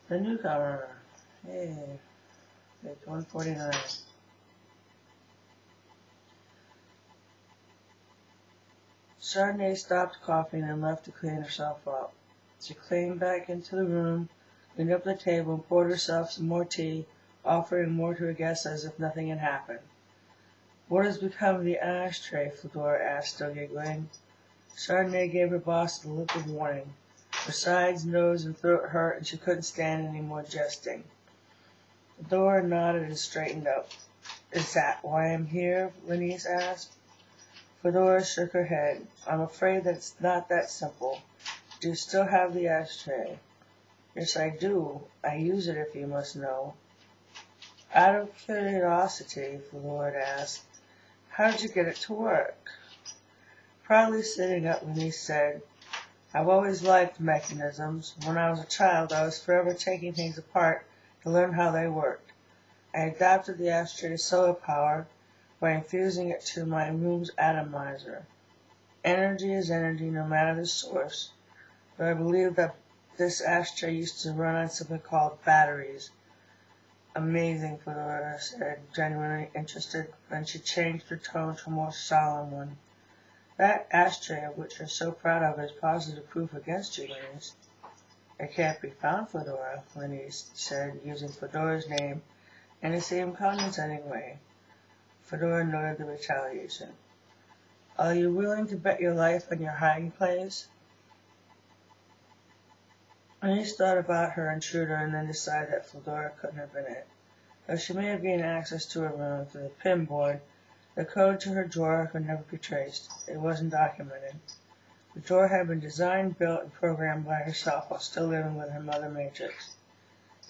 The Newcomer. Hey, page 149. Chardonnay stopped coughing and left to clean herself up. She came back into the room, cleaned up the table, and poured herself some more tea, offering more to her guests as if nothing had happened. What has become of the ashtray? Fedora asked, still giggling. Chardonnay gave her boss a look of warning. Her sides, nose, and throat hurt, and she couldn't stand any more jesting. Fedora nodded and straightened up. Is that why I'm here? Lenise asked. Fedora shook her head. I'm afraid that it's not that simple. Do you still have the ashtray? Yes, I do. I use it, if you must know. Out of curiosity, Fedora asked, how did you get it to work? Proudly sitting up, Lenise said, I've always liked mechanisms. When I was a child, I was forever taking things apart to learn how they worked. I adapted the ashtray to solar power by infusing it to my room's atomizer. Energy is energy, no matter the source. But I believe that this ashtray used to run on something called batteries. Amazing, Fedora said, genuinely interested. Then she changed her tone to a more solemn one. That ashtray of which you're so proud of is positive proof against you, Lenise. It can't be found, Fedora, Lenise said, using Fedora's name in the same condescending way. Fedora noted the retaliation. Are you willing to bet your life on your hiding place? Lenise thought about her intruder and then decided that Fedora couldn't have been it. Though she may have gained access to her room through the pin board, the code to her drawer could never be traced. It wasn't documented. The drawer had been designed, built, and programmed by herself while still living with her mother Matrix.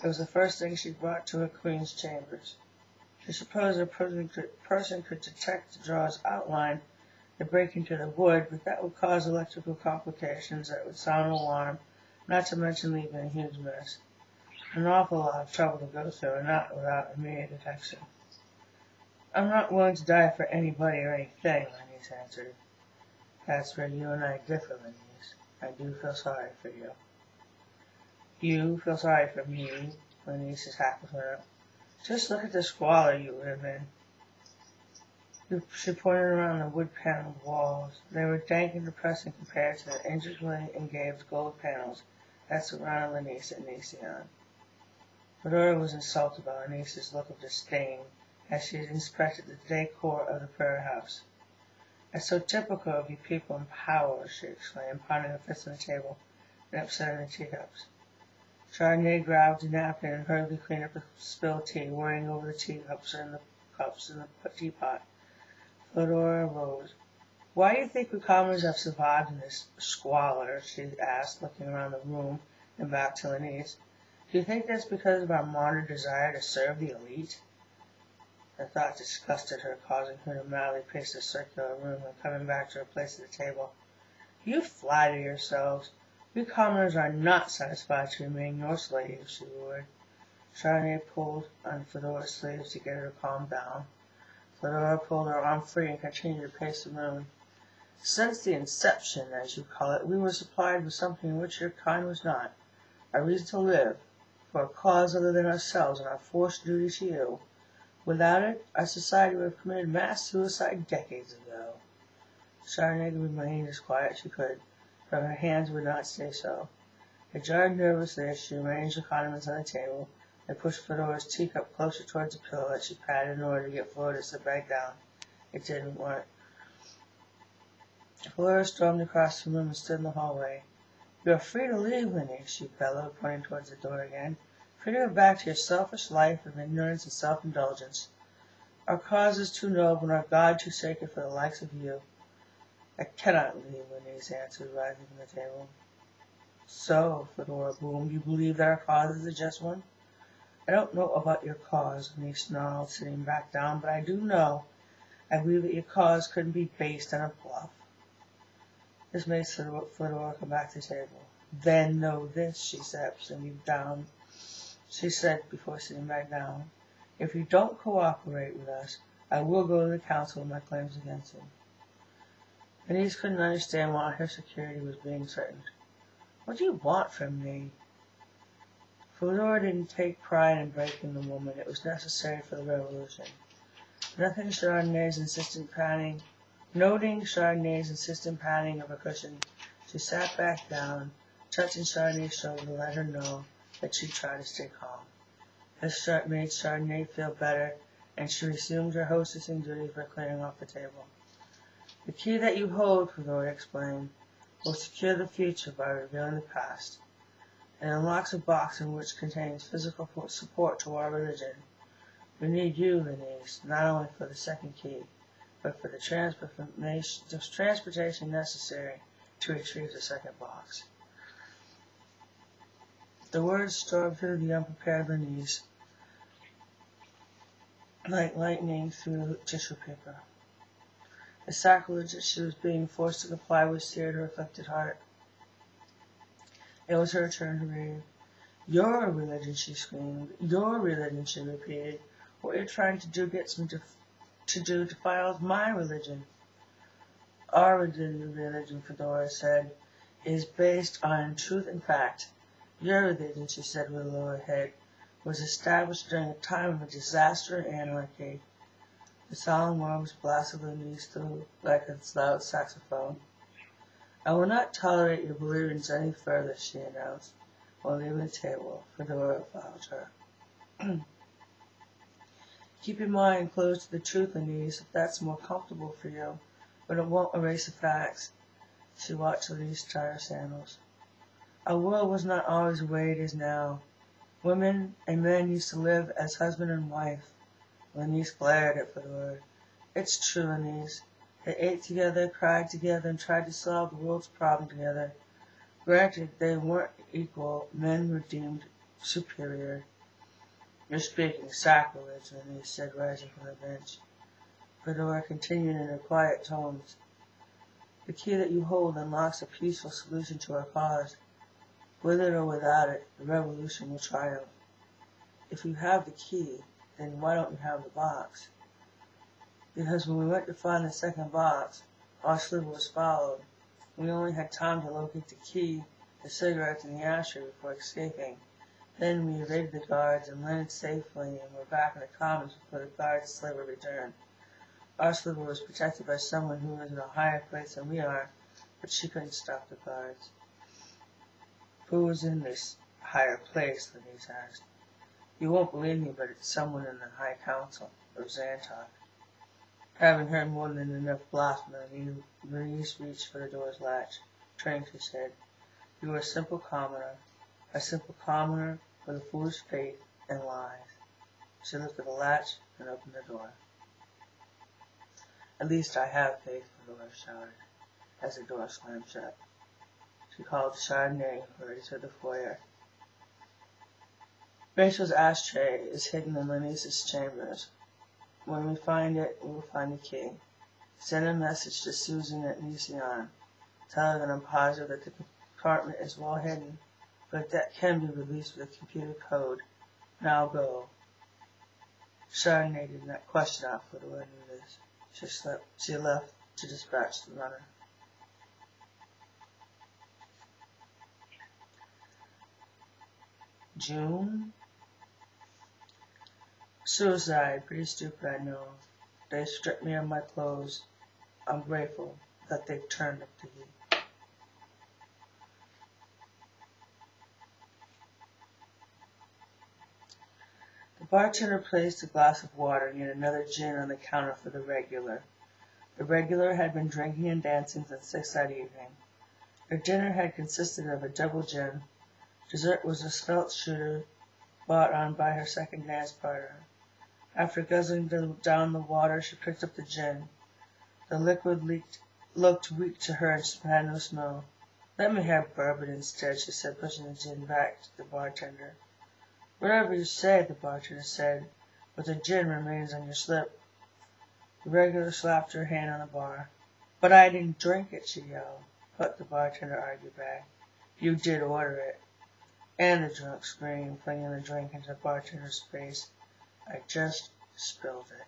It was the first thing she brought to her queen's chambers. She supposed a person could detect the drawer's outline and break into the wood, but that would cause electrical complications that would sound an alarm, not to mention leaving a huge mess. An awful lot of trouble to go through, and not without immediate detection. I'm not willing to die for anybody or anything, Lenise answered. That's where you and I differ, Lenise. I do feel sorry for you. You feel sorry for me, Lenise's half of her. Just look at the squalor you live in. She pointed around the wood-paneled walls. They were dank and depressing compared to the intricately engraved gold panels that surrounded Lenise and Nicion. Fedora was insulted by Lenise's look of disdain as she inspected the decor of the prayer house. It's so typical of you people in power, she exclaimed, pounding her fist on the table and upsetting the teacups. Chardonnay grabbed a napkin and hurriedly cleaned up the spilled tea, worrying over the teacups and the cups in the teapot. Fedora rose. Why do you think we commoners have survived in this squalor? She asked, looking around the room and back to Lenise. Do you think that's because of our modern desire to serve the elite? The thought disgusted her, causing her to madly pace the circular room and coming back to her place at the table. You flatter yourselves. We commoners are not satisfied to remain your slaves, she roared. Chardonnay pulled on Fedora's sleeves to get her to calm down. Fedora pulled her arm free and continued to pace the room. Since the inception, as you call it, we were supplied with something which your kind was not. A reason to live, for a cause other than ourselves and our forced duty to you. Without it, our society would have committed mass suicide decades ago. Chardonnay remained as quiet as she could, but her hands would not stay so. They jarred nervously as she arranged the condiments on the table and pushed Fedora's teacup closer towards the pillow that she patted in order to get Fedora to sit back down. It didn't work. Fedora stormed across the room and stood in the hallway. You are free to leave, Lenise, she bellowed, pointing towards the door again. Free to go back to your selfish life of ignorance and self-indulgence. Our cause is too noble and our God too sacred for the likes of you. I cannot leave, Lenise answered, rising from the table. So, Fedora boomed, you believe that our cause is a just one? I don't know about your cause, Lenise snarled, sitting back down, but I do know. I believe that your cause couldn't be based on a bluff. This made Fedora come back to the table. Then know this, she said, sitting down. She said before sitting back down, if you don't cooperate with us, I will go to the council with my claims against you. Lenise couldn't understand why her security was being threatened. What do you want from me? Fedora didn't take pride in breaking the woman. It was necessary for the revolution. Noting Chardonnay's insistent patting of her cushion, she sat back down, touching Chardonnay's shoulder to let her know that she'd try to stay calm. This made Chardonnay feel better, and she resumed her hostessing duties by clearing off the table. The key that you hold, Fedora explained, will secure the future by revealing the past. It unlocks a box in which contains physical support to our religion. We need you, Lenise, not only for the second key, but for the transportation necessary to retrieve the second box. The words stormed through the unprepared Lenise like lightning through tissue paper. The sacrilege that she was being forced to comply with seared her afflicted heart. It was her turn to read. Your religion, she screamed. Your religion, she repeated. What you're trying to do gets me to do defiles my religion. Our religion, Fedora said, is based on truth and fact. Your religion, she said with a lowered head, was established during a time of disaster and anarchy. The solemn words blasted Lenise through like a loud saxophone. I will not tolerate your belligerence any further, she announced, while leaving the table. Fedora followed her. Keep your mind closed to the truth, Lenise, if that's more comfortable for you, but it won't erase the facts. She watched Lenise tie her sandals. Our world was not always the way it is now. Women and men used to live as husband and wife. Lenise glared at Fedora. It's true, Lenise. They ate together, cried together, and tried to solve the world's problem together. Granted, they weren't equal. Men were deemed superior. You're speaking sacrilege, Lenise said, rising from the bench. Fedora continued in her quiet tones. The key that you hold unlocks a peaceful solution to our cause. With it or without it, the revolution will triumph. If you have the key, then why don't you have the box? Because when we went to find the second box, our sliver was followed. We only had time to locate the key, the cigarettes, and the ashtray before escaping. Then we evaded the guards and landed safely and were back in the commons before the guards' sliver returned. Our sliver was protected by someone who was in a higher place than we are, but she couldn't stop the guards. Who was in this higher place, Lenise asked. You won't believe me, but it's someone in the High Council, of Xantok. Having heard more than enough blasphemy, Lenise reached for the door's latch. Turning, she said, You are a simple commoner with a foolish faith and lies. She lifted the latch and opened the door. At least I have faith, Fedora shouted, as the door slammed shut. She called to Chardonnay, who hurried to the foyer. Rachel's ashtray is hidden in Lenise's chambers. When we find it, we will find the key. Send a message to Susan at Newcomer. Tell her that I'm positive that the compartment is well hidden, but that can be released with a computer code. Now go. Chardonnay did not question how Fedora knew this. She left to dispatch the runner. June? Suicide, pretty stupid, I know. They stripped me of my clothes. I'm grateful that they've turned up the heat. The bartender placed a glass of water and yet another gin on the counter for the regular. The regular had been drinking and dancing since 6 that evening. Her dinner had consisted of a double gin. Dessert was a spelt shooter bought on by her second dance partner. After guzzling down the water, she picked up the gin. The liquid looked weak to her and had no smell. Let me have bourbon instead, she said, pushing the gin back to the bartender. Whatever you say, the bartender said, but the gin remains on your slip. The regular slapped her hand on the bar. But I didn't drink it, she yelled. But the bartender argued back. You did order it. And the drunk screamed, flinging the drink into the bartender's face. I just spilled it.